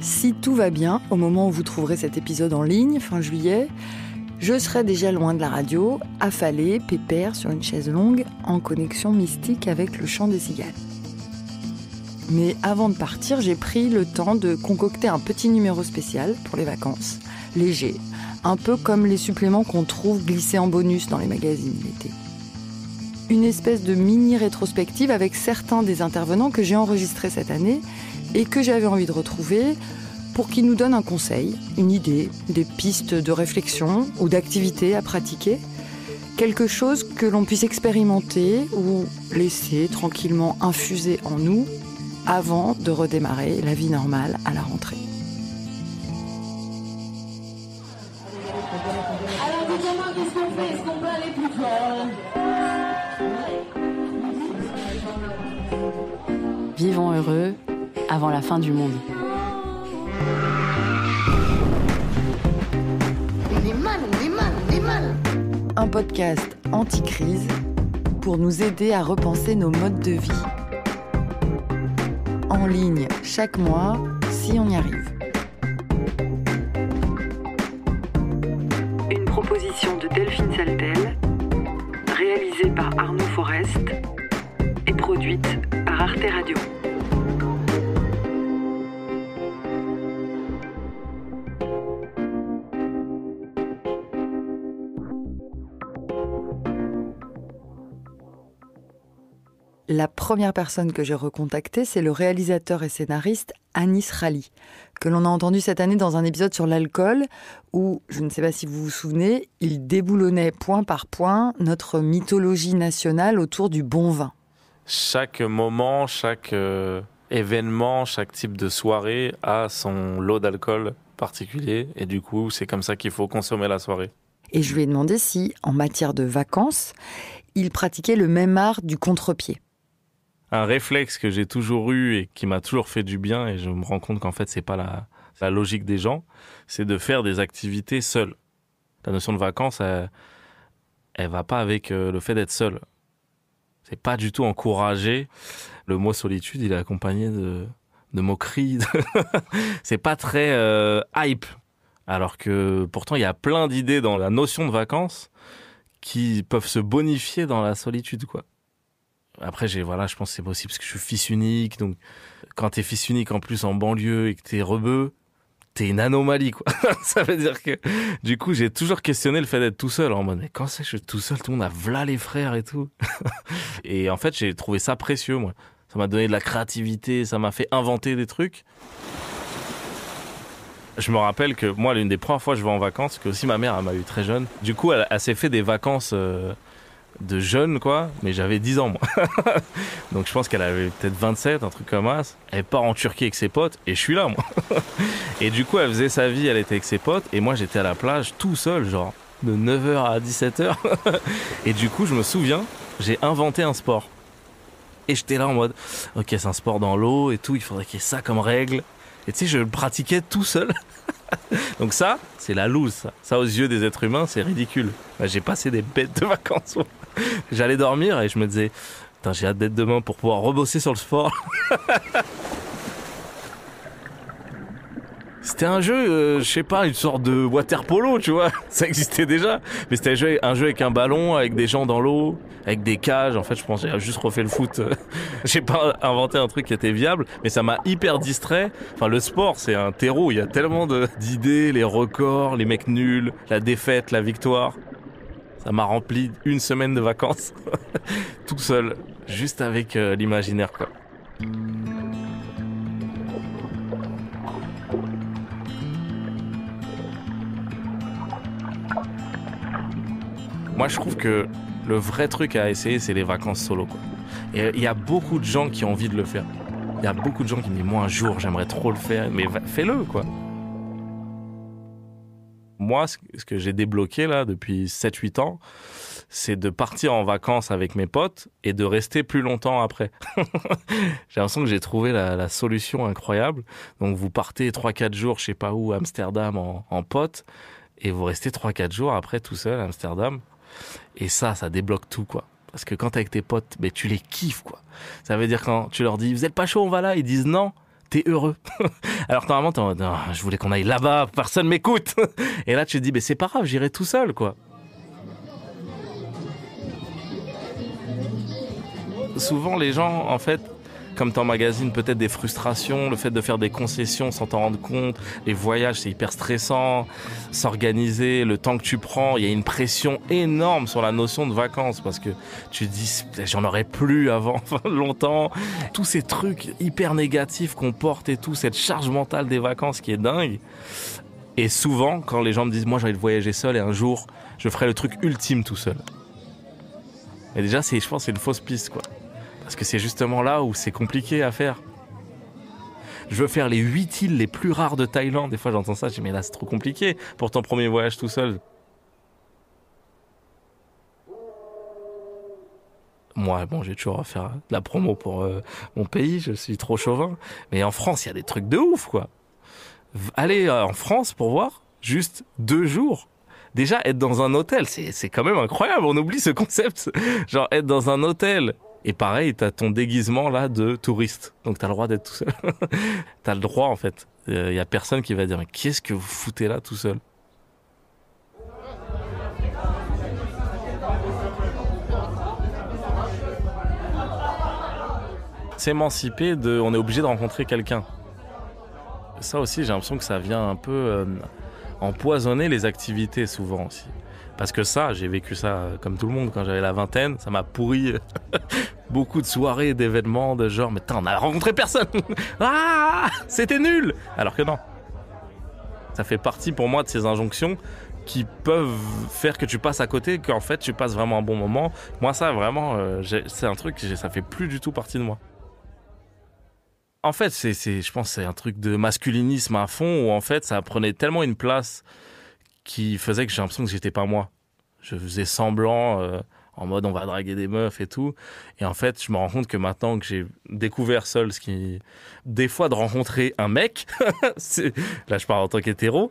Si tout va bien, au moment où vous trouverez cet épisode en ligne, fin juillet, je serai déjà loin de la radio, affalée, pépère sur une chaise longue, en connexion mystique avec le chant des cigales. Mais avant de partir, j'ai pris le temps de concocter un petit numéro spécial pour les vacances, léger, un peu comme les suppléments qu'on trouve glissés en bonus dans les magazines l'été. Une espèce de mini-rétrospective avec certains des intervenants que j'ai enregistrés cette année et que j'avais envie de retrouver pour qu'ils nous donnent un conseil, une idée, des pistes de réflexion ou d'activités à pratiquer. Quelque chose que l'on puisse expérimenter ou laisser tranquillement infuser en nous avant de redémarrer la vie normale à la rentrée. Alors dites-moi, qu'est-ce qu'on fait? Est-ce qu'on peut aller plus fort? Vivons heureux avant la fin du monde. On est mal. Un podcast anti-crise pour nous aider à repenser nos modes de vie. En ligne chaque mois, si on y arrive. Une proposition de Delphine Saltel, réalisée par Arnaud Forest et produite par Arte Radio. La première personne que j'ai recontactée, c'est le réalisateur et scénariste Anis Rali, que l'on a entendu cette année dans un épisode sur l'alcool, où, je ne sais pas si vous vous souvenez, il déboulonnait point par point notre mythologie nationale autour du bon vin. Chaque moment, chaque événement, chaque type de soirée a son lot d'alcool particulier, et du coup, c'est comme ça qu'il faut consommer la soirée. Et je lui ai demandé si, en matière de vacances, il pratiquait le même art du contre-pied. Un réflexe que j'ai toujours eu et qui m'a toujours fait du bien, et je me rends compte qu'en fait, c'est pas la logique des gens, c'est de faire des activités seul. La notion de vacances, elle va pas avec le fait d'être seul. C'est pas du tout encouragé. Le mot solitude, il est accompagné de moqueries. C'est pas très hype. Alors que pourtant, il y a plein d'idées dans la notion de vacances qui peuvent se bonifier dans la solitude, quoi. Après, je pense que c'est possible parce que je suis fils unique. Donc, quand t'es fils unique en plus en banlieue et que t'es rebeu, t'es une anomalie, quoi. Ça veut dire que, du coup, j'ai toujours questionné le fait d'être tout seul. En mode, mais quand c'est que je suis tout seul, tout le monde a v'là les frères et tout. Et en fait, j'ai trouvé ça précieux, moi. Ça m'a donné de la créativité, ça m'a fait inventer des trucs. Je me rappelle que moi, l'une des premières fois que je vais en vacances, que aussi ma mère, elle m'a eu très jeune. Du coup, elle s'est fait des vacances de jeune, quoi, mais j'avais 10 ans, moi. Donc je pense qu'elle avait peut-être 27, un truc comme ça. Elle part en Turquie avec ses potes, et je suis là, moi. Et du coup, elle faisait sa vie, elle était avec ses potes, et moi, j'étais à la plage tout seul, genre, de 9h à 17h. Et du coup, je me souviens, j'ai inventé un sport. Et j'étais là en mode, ok, c'est un sport dans l'eau et tout, il faudrait qu'il y ait ça comme règle. Et tu sais, je le pratiquais tout seul. Donc ça, c'est la loose, ça. Ça, aux yeux des êtres humains, c'est ridicule. J'ai passé des bêtes de vacances. J'allais dormir et je me disais, putain, j'ai hâte d'être demain pour pouvoir rebosser sur le sport. C'était un jeu, je sais pas, une sorte de water polo, tu vois. Ça existait déjà. Mais c'était un jeu avec un ballon, avec des gens dans l'eau, avec des cages. En fait, je pense que j'ai juste refait le foot. J'ai pas inventé un truc qui était viable, mais ça m'a hyper distrait. Enfin, le sport, c'est un terreau. Il y a tellement d'idées, les records, les mecs nuls, la défaite, la victoire. Ça m'a rempli une semaine de vacances. Tout seul. Juste avec l'imaginaire, quoi. Moi, je trouve que le vrai truc à essayer, c'est les vacances solo, quoi. Et il y a beaucoup de gens qui ont envie de le faire. Il y a beaucoup de gens qui me disent, moi, un jour, j'aimerais trop le faire. Mais fais-le, quoi. Moi, ce que j'ai débloqué, là, depuis 7-8 ans, c'est de partir en vacances avec mes potes et de rester plus longtemps après. J'ai l'impression que j'ai trouvé la solution incroyable. Donc, vous partez 3-4 jours, je sais pas où, à Amsterdam, en pote, et vous restez 3-4 jours après tout seul à Amsterdam. Et ça débloque tout, quoi. Parce que quand t'es avec tes potes, mais tu les kiffes, quoi. Ça veut dire quand tu leur dis, vous êtes pas chaud, on va là, ils disent non, t'es heureux. Alors normalement, t'es en mode, non, je voulais qu'on aille là-bas, personne m'écoute. Et là, tu te dis, mais c'est pas grave, j'irai tout seul, quoi. Souvent, les gens, en fait, comme t'emmagasines peut-être des frustrations, le fait de faire des concessions sans t'en rendre compte, les voyages, c'est hyper stressant, s'organiser, le temps que tu prends, il y a une pression énorme sur la notion de vacances parce que tu te dis, j'en aurais plus avant longtemps. Tous ces trucs hyper négatifs qu'on porte et tout, cette charge mentale des vacances qui est dingue. Et souvent, quand les gens me disent, moi j'ai envie de voyager seul et un jour, je ferai le truc ultime tout seul. Et déjà, je pense que c'est une fausse piste, quoi. Parce que c'est justement là où c'est compliqué à faire. Je veux faire les 8 îles les plus rares de Thaïlande. Des fois, j'entends ça, je dis, mais là, c'est trop compliqué pour ton premier voyage tout seul. Moi, bon, j'ai toujours à faire de la promo pour mon pays, je suis trop chauvin. Mais en France, il y a des trucs de ouf, quoi. Aller en France pour voir, juste 2 jours. Déjà, être dans un hôtel, c'est quand même incroyable. On oublie ce concept. Genre, être dans un hôtel. Et pareil, t'as ton déguisement là de touriste. Donc t'as le droit d'être tout seul. T'as le droit en fait. Y a personne qui va dire mais qu'est-ce que vous foutez là tout seul? S'émanciper on est obligé de rencontrer quelqu'un. Ça aussi, j'ai l'impression que ça vient un peu empoisonner les activités souvent aussi. Parce que ça, j'ai vécu ça comme tout le monde quand j'avais la vingtaine. Ça m'a pourri beaucoup de soirées, d'événements, de genre, mais on a rencontré personne. Ah, c'était nul. Alors que non. Ça fait partie pour moi de ces injonctions qui peuvent faire que tu passes à côté, qu'en fait tu passes vraiment un bon moment. Moi, ça vraiment, c'est un truc, ça fait plus du tout partie de moi. En fait, je pense que c'est un truc de masculinisme à fond où en fait ça prenait tellement une place qui faisait que j'ai l'impression que j'étais pas moi. Je faisais semblant en mode on va draguer des meufs et tout. Et en fait, je me rends compte que maintenant que j'ai découvert seul ce qui... Des fois, de rencontrer un mec, là je parle en tant qu'hétéro,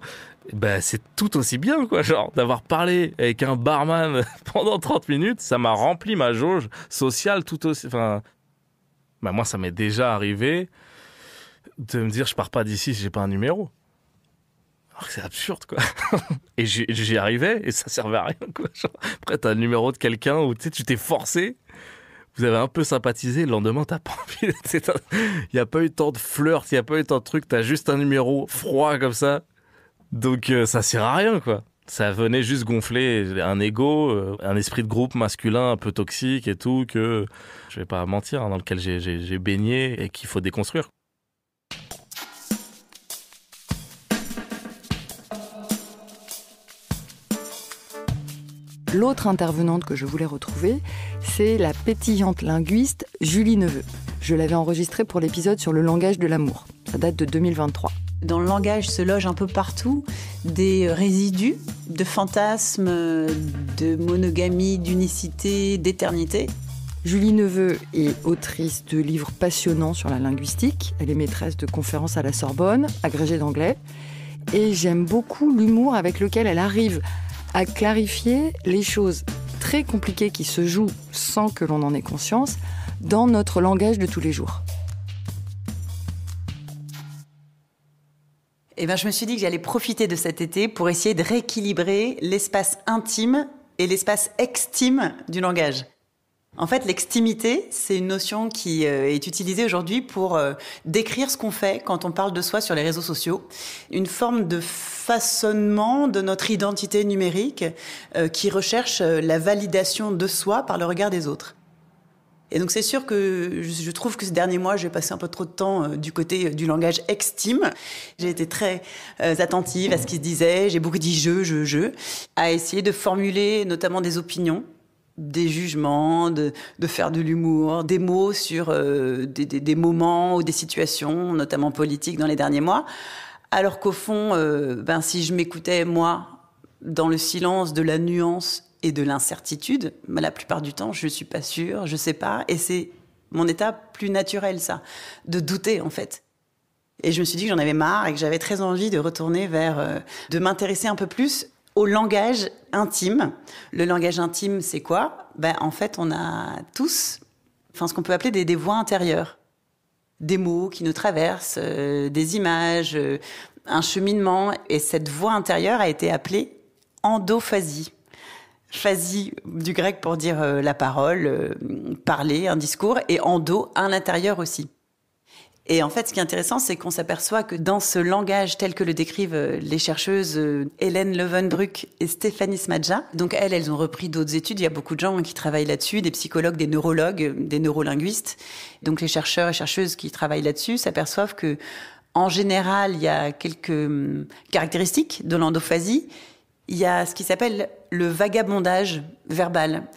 ben, c'est tout aussi bien, quoi. Genre, d'avoir parlé avec un barman pendant 30 minutes, ça m'a rempli ma jauge sociale tout aussi... Enfin, ben, moi, ça m'est déjà arrivé de me dire je pars pas d'ici si j'ai pas un numéro. Alors que c'est absurde, quoi. Et j'y arrivais et ça servait à rien, quoi. Genre, après, t'as le numéro de quelqu'un où tu t'es forcé, vous avez un peu sympathisé, le lendemain, t'as pas envie. Il n'y a pas eu tant de flirt, il n'y a pas eu tant de trucs, t'as juste un numéro froid comme ça. Donc, ça sert à rien, quoi. Ça venait juste gonfler un ego, un esprit de groupe masculin un peu toxique et tout, que je vais pas mentir, hein, dans lequel j'ai baigné et qu'il faut déconstruire. L'autre intervenante que je voulais retrouver, c'est la pétillante linguiste Julie Neveu. Je l'avais enregistrée pour l'épisode sur le langage de l'amour. Ça date de 2023. Dans le langage se logent un peu partout des résidus de fantasmes, de monogamie, d'unicité, d'éternité. Julie Neveu est autrice de livres passionnants sur la linguistique. Elle est maîtresse de conférences à la Sorbonne, agrégée d'anglais. Et j'aime beaucoup l'humour avec lequel elle arrive à clarifier les choses très compliquées qui se jouent sans que l'on en ait conscience dans notre langage de tous les jours. Et je me suis dit que j'allais profiter de cet été pour essayer de rééquilibrer l'espace intime et l'espace extime du langage. En fait, l'extimité, c'est une notion qui est utilisée aujourd'hui pour décrire ce qu'on fait quand on parle de soi sur les réseaux sociaux. Une forme de façonnement de notre identité numérique qui recherche la validation de soi par le regard des autres. Et donc c'est sûr que je trouve que ces derniers mois, j'ai passé un peu trop de temps du côté du langage extime. J'ai été très attentive à ce qui se disait, j'ai beaucoup dit je, à essayer de formuler notamment des opinions, des jugements, de faire de l'humour, des mots sur des moments ou des situations, notamment politiques dans les derniers mois. Alors qu'au fond, si je m'écoutais, moi, dans le silence de la nuance et de l'incertitude, la plupart du temps, je ne suis pas sûre, je ne sais pas. Et c'est mon état plus naturel, ça, de douter, en fait. Et je me suis dit que j'en avais marre et que j'avais très envie de retourner de m'intéresser un peu plus au langage intime. Le langage intime, c'est quoi ? En fait, on a tous ce qu'on peut appeler des voix intérieures. des mots qui nous traversent, des images, un cheminement. Et cette voix intérieure a été appelée endophasie. Phasie du grec pour dire la parole, parler, un discours, et endo, un intérieur aussi. Et en fait, ce qui est intéressant, c'est qu'on s'aperçoit que dans ce langage tel que le décrivent les chercheuses Hélène Löwenbrück et Stéphanie Smadja, donc elles ont repris d'autres études, il y a beaucoup de gens qui travaillent là-dessus, des psychologues, des neurologues, des neurolinguistes. Donc les chercheurs et chercheuses qui travaillent là-dessus s'aperçoivent que, en général, il y a quelques caractéristiques de l'endophasie. Il y a ce qui s'appelle le vagabondage verbal.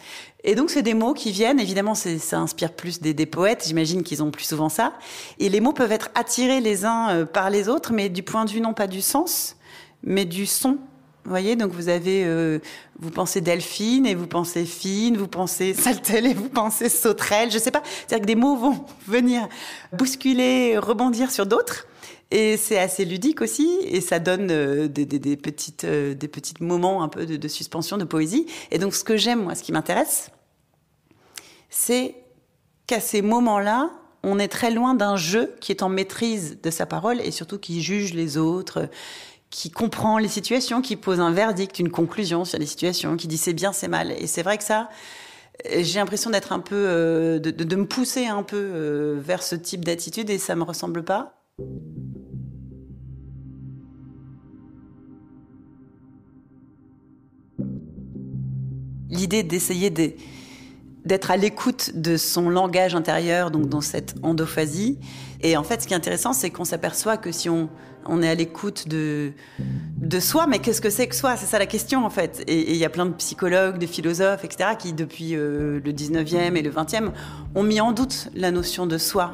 Et donc, c'est des mots qui viennent, évidemment, ça inspire plus des poètes, j'imagine qu'ils ont plus souvent ça. Et les mots peuvent être attirés les uns par les autres, mais du point de vue non pas du sens, mais du son. Vous voyez, donc vous pensez Delphine et vous pensez fine, vous pensez Saltel et vous pensez sauterelle, je sais pas. C'est-à-dire que des mots vont venir bousculer, rebondir sur d'autres. Et c'est assez ludique aussi, et ça donne des petits moments un peu de suspension, de poésie. Et donc, ce que j'aime, moi, ce qui m'intéresse, c'est qu'à ces moments-là, on est très loin d'un jeu qui est en maîtrise de sa parole et surtout qui juge les autres, qui comprend les situations, qui pose un verdict, une conclusion sur les situations, qui dit c'est bien, c'est mal. Et c'est vrai que ça, j'ai l'impression d'être un peu, de me pousser un peu vers ce type d'attitude, et ça me ressemble pas. L'idée d'essayer d'être à l'écoute de son langage intérieur, donc dans cette endophasie. Et en fait, ce qui est intéressant, c'est qu'on s'aperçoit que si on est à l'écoute de soi, mais qu'est-ce que c'est que soi ? C'est ça la question, en fait. Et il y a plein de psychologues, de philosophes, etc., qui, depuis le 19e et le 20e, ont mis en doute la notion de soi.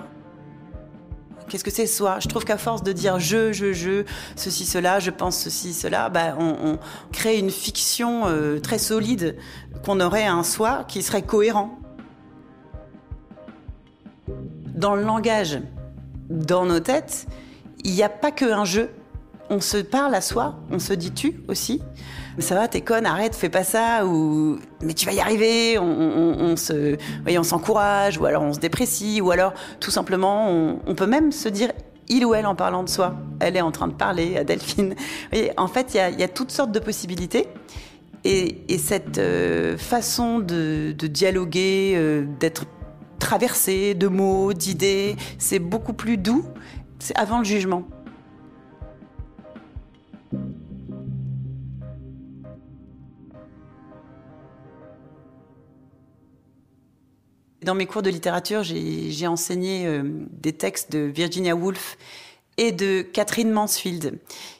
Qu'est-ce que c'est soi ? Je trouve qu'à force de dire je, ceci, cela, je pense ceci, cela, on crée une fiction très solide qu'on aurait un soi qui serait cohérent. Dans le langage, dans nos têtes, il n'y a pas qu'un jeu. On se parle à soi, on se dit tu aussi. Ça va, t'es conne, arrête, fais pas ça, ou mais tu vas y arriver, on s'encourage, ou alors on se déprécie, ou alors tout simplement on peut même se dire il ou elle en parlant de soi. Elle est en train de parler à Delphine. Vous voyez, en fait, il y a toutes sortes de possibilités. Et cette façon de dialoguer, d'être traversé de mots, d'idées, c'est beaucoup plus doux, c'est avant le jugement. Dans mes cours de littérature, j'ai enseigné des textes de Virginia Woolf et de Catherine Mansfield,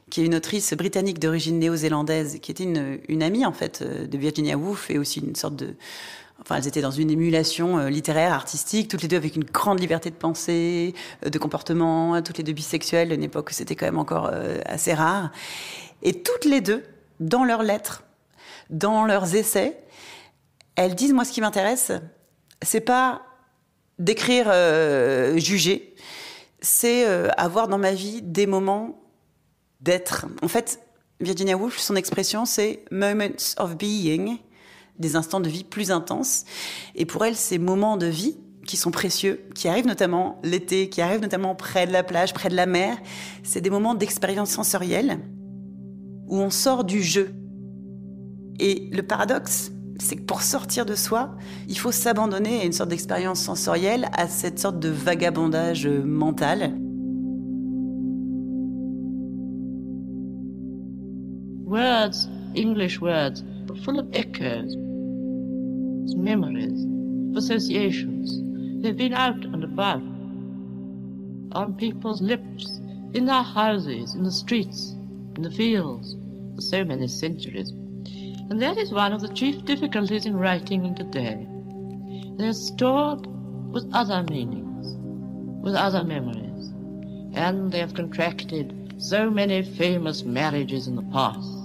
qui est une autrice britannique d'origine néo-zélandaise, qui était une amie en fait de Virginia Woolf, et aussi une sorte de... Enfin, elles étaient dans une émulation littéraire, artistique, toutes les deux avec une grande liberté de pensée, de comportement, toutes les deux bisexuelles, à une époque où c'était quand même encore assez rare. Et toutes les deux, dans leurs lettres, dans leurs essais, elles disent, moi ce qui m'intéresse, c'est pas d'écrire, juger, c'est avoir dans ma vie des moments d'être. En fait, Virginia Woolf, son expression, c'est « moments of being », des instants de vie plus intenses. Et pour elle, ces moments de vie qui sont précieux, qui arrivent notamment l'été, qui arrivent notamment près de la plage, près de la mer, c'est des moments d'expérience sensorielle où on sort du jeu. Et le paradoxe, c'est que pour sortir de soi, il faut s'abandonner à une sorte d'expérience sensorielle, à cette sorte de vagabondage mental. Words, English words, are full of echoes, memories, associations. They've been out and about, on people's lips, in their houses, in the streets, in the fields, for so many centuries. And that is one of the chief difficulties in writing today. They're stored with other meanings, with other memories, and they have contracted so many famous marriages in the past.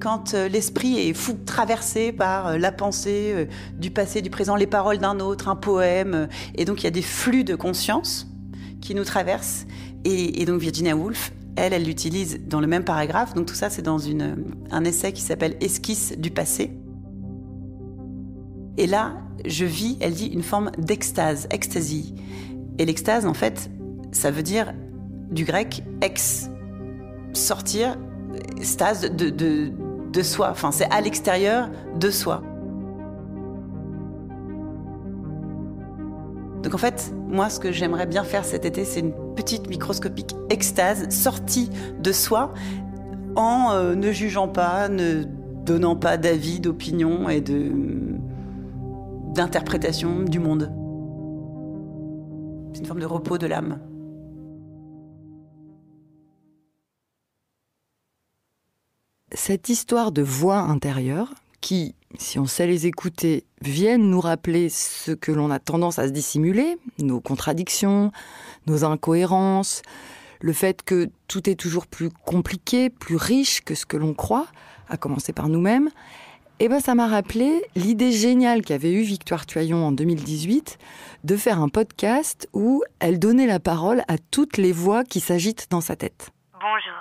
Quand l'esprit est fou, traversé par la pensée du passé, du présent, les paroles d'un autre, un poème, et donc il y a des flux de conscience qui nous traversent, et donc Virginia Woolf, elle l'utilise dans le même paragraphe. Donc tout ça, c'est dans un essai qui s'appelle « Esquisse du passé ». Et là, je vis, elle dit, une forme d'extase, ecstasy. Et l'extase, en fait, ça veut dire, du grec, ex, sortir, stase de soi. Enfin, c'est à l'extérieur de soi. Donc en fait, moi, ce que j'aimerais bien faire cet été, c'est une petite microscopique extase sortie de soi en ne jugeant pas, ne donnant pas d'avis, d'opinion et d'interprétation du monde. C'est une forme de repos de l'âme. Cette histoire de voix intérieure qui, si on sait les écouter, viennent nous rappeler ce que l'on a tendance à se dissimuler, nos contradictions, nos incohérences, le fait que tout est toujours plus compliqué, plus riche que ce que l'on croit, à commencer par nous-mêmes, ça m'a rappelé l'idée géniale qu'avait eue Victoire Tuaillon en 2018 de faire un podcast où elle donnait la parole à toutes les voix qui s'agitent dans sa tête. Bonjour,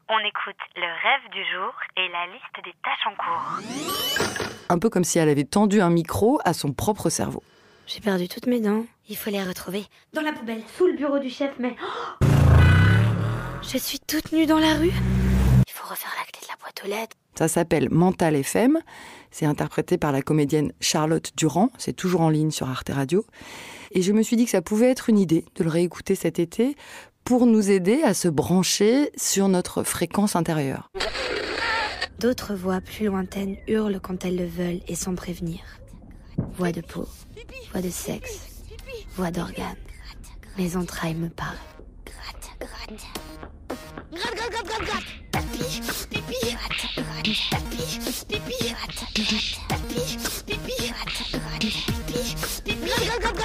on écoute le rêve du jour et la liste des tâches en cours. Un peu comme si elle avait tendu un micro à son propre cerveau. J'ai perdu toutes mes dents. Il faut les retrouver. Dans la poubelle, sous le bureau du chef, mais... Oh, je suis toute nue dans la rue. Il faut refaire la clé de la boîte aux lettres. Ça s'appelle Mental FM. C'est interprété par la comédienne Charlotte Durand. C'est toujours en ligne sur Arte Radio. Et je me suis dit que ça pouvait être une idée de le réécouter cet été pour nous aider à se brancher sur notre fréquence intérieure. D'autres voix plus lointaines hurlent quand elles le veulent et sans prévenir. Voix de peau, voix de sexe, voix d'organes. Mes entrailles me parlent. Gratte. Tapis, pipi, tapis, pipi,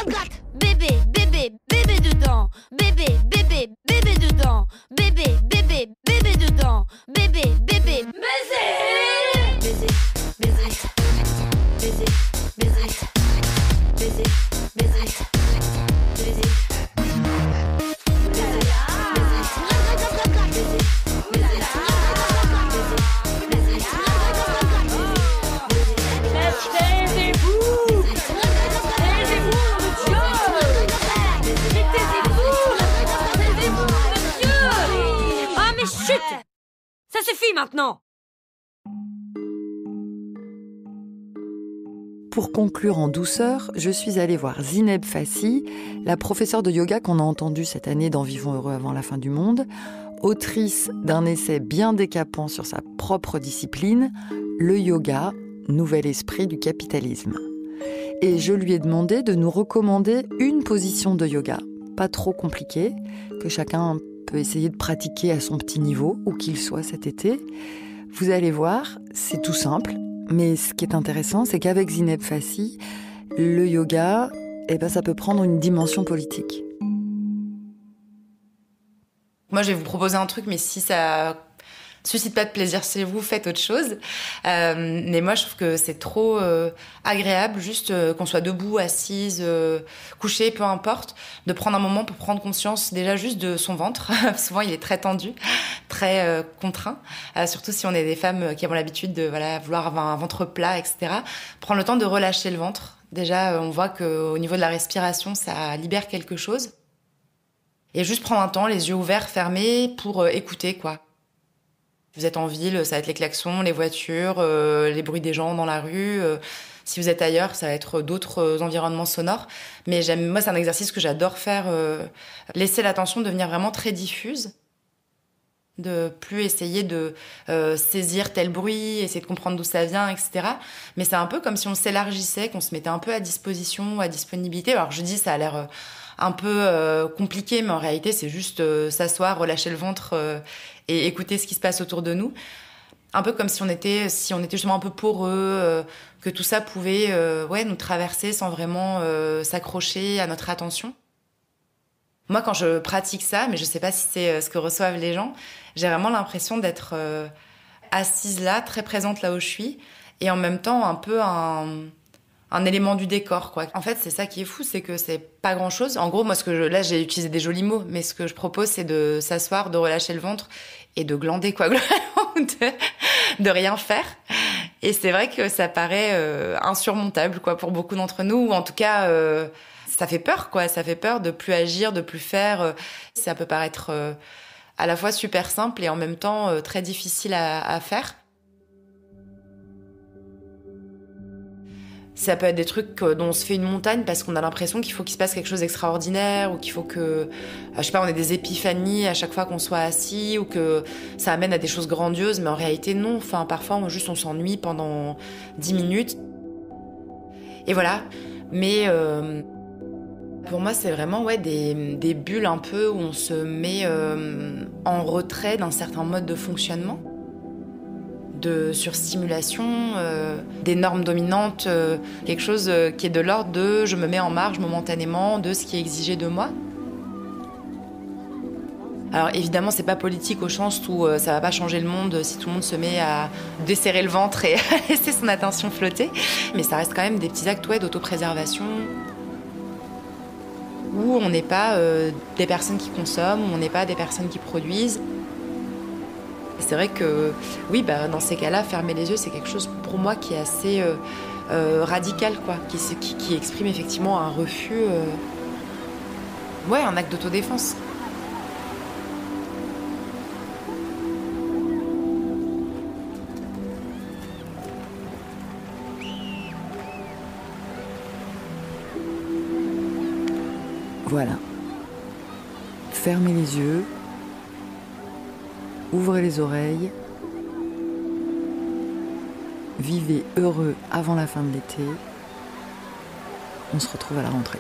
gratte. Bébé dedans. Bébé dedans. Bébé dedans. Bébé. Ça suffit maintenant! Pour conclure en douceur, je suis allée voir Zineb Fassi, la professeure de yoga qu'on a entendue cette année dans Vivons heureux avant la fin du monde, autrice d'un essai bien décapant sur sa propre discipline, le yoga, nouvel esprit du capitalisme. Et je lui ai demandé de nous recommander une position de yoga, pas trop compliquée, que chacun peut essayer de pratiquer à son petit niveau, où qu'il soit cet été. Vous allez voir, c'est tout simple, mais ce qui est intéressant, c'est qu'avec Zineb Fassi, le yoga, ça peut prendre une dimension politique. Moi, je vais vous proposer un truc, mais si ça suscite pas de plaisir chez vous, faites autre chose. Mais moi, je trouve que c'est trop agréable, juste qu'on soit debout, assise, couchée, peu importe, de prendre un moment pour prendre conscience déjà juste de son ventre. Souvent, il est très tendu, très contraint, surtout si on est des femmes qui avons l'habitude de vouloir avoir un ventre plat, etc. Prendre le temps de relâcher le ventre. Déjà, on voit qu'au niveau de la respiration, ça libère quelque chose. Et juste prendre un temps, les yeux ouverts, fermés, pour écouter, quoi. Vous êtes en ville, ça va être les klaxons, les voitures, les bruits des gens dans la rue. Si vous êtes ailleurs, ça va être d'autres environnements sonores. Mais moi, c'est un exercice que j'adore faire. Laisser l'attention devenir vraiment très diffuse. De plus essayer de saisir tel bruit, essayer de comprendre d'où ça vient, etc. Mais c'est un peu comme si on s'élargissait, qu'on se mettait un peu à disposition, à disponibilité. Alors je dis, ça a l'air un peu compliqué, mais en réalité, c'est juste s'asseoir, relâcher le ventre et écouter ce qui se passe autour de nous. Un peu comme si on était justement un peu poreux, que tout ça pouvait nous traverser sans vraiment s'accrocher à notre attention. Moi, quand je pratique ça, mais je sais pas si c'est ce que reçoivent les gens, j'ai vraiment l'impression d'être assise là, très présente là où je suis, et en même temps un peu un élément du décor, quoi. En fait, c'est ça qui est fou, c'est que c'est pas grand-chose. En gros, moi, là, j'ai utilisé des jolis mots, mais ce que je propose, c'est de s'asseoir, de relâcher le ventre et de glander, quoi, globalement, de rien faire. Et c'est vrai que ça paraît insurmontable, quoi, pour beaucoup d'entre nous. Ou en tout cas, ça fait peur, quoi. Ça fait peur de plus agir, de plus faire. Ça peut paraître à la fois super simple et en même temps très difficile à faire. Ça peut être des trucs dont on se fait une montagne parce qu'on a l'impression qu'il faut qu'il se passe quelque chose d'extraordinaire ou qu'il faut que, je sais pas, on ait des épiphanies à chaque fois qu'on soit assis ou que ça amène à des choses grandioses. Mais en réalité, non. Enfin, parfois, on s'ennuie pendant 10 minutes. Et voilà. Mais pour moi, c'est vraiment des bulles un peu où on se met en retrait d'un certain mode de fonctionnement. De surstimulation, des normes dominantes, quelque chose qui est de l'ordre de je me mets en marge momentanément de ce qui est exigé de moi. Alors évidemment, c'est pas politique au sens où ça va pas changer le monde si tout le monde se met à desserrer le ventre et à laisser son attention flotter, mais ça reste quand même des petits actes d'autopréservation où on n'est pas des personnes qui consomment, où on n'est pas des personnes qui produisent. C'est vrai que, oui, dans ces cas-là, fermer les yeux, c'est quelque chose pour moi qui est assez radical, quoi, qui exprime effectivement un refus, un acte d'autodéfense. Voilà. Fermez les yeux. Ouvrez les oreilles. Vivez heureux avant la fin de l'été. On se retrouve à la rentrée.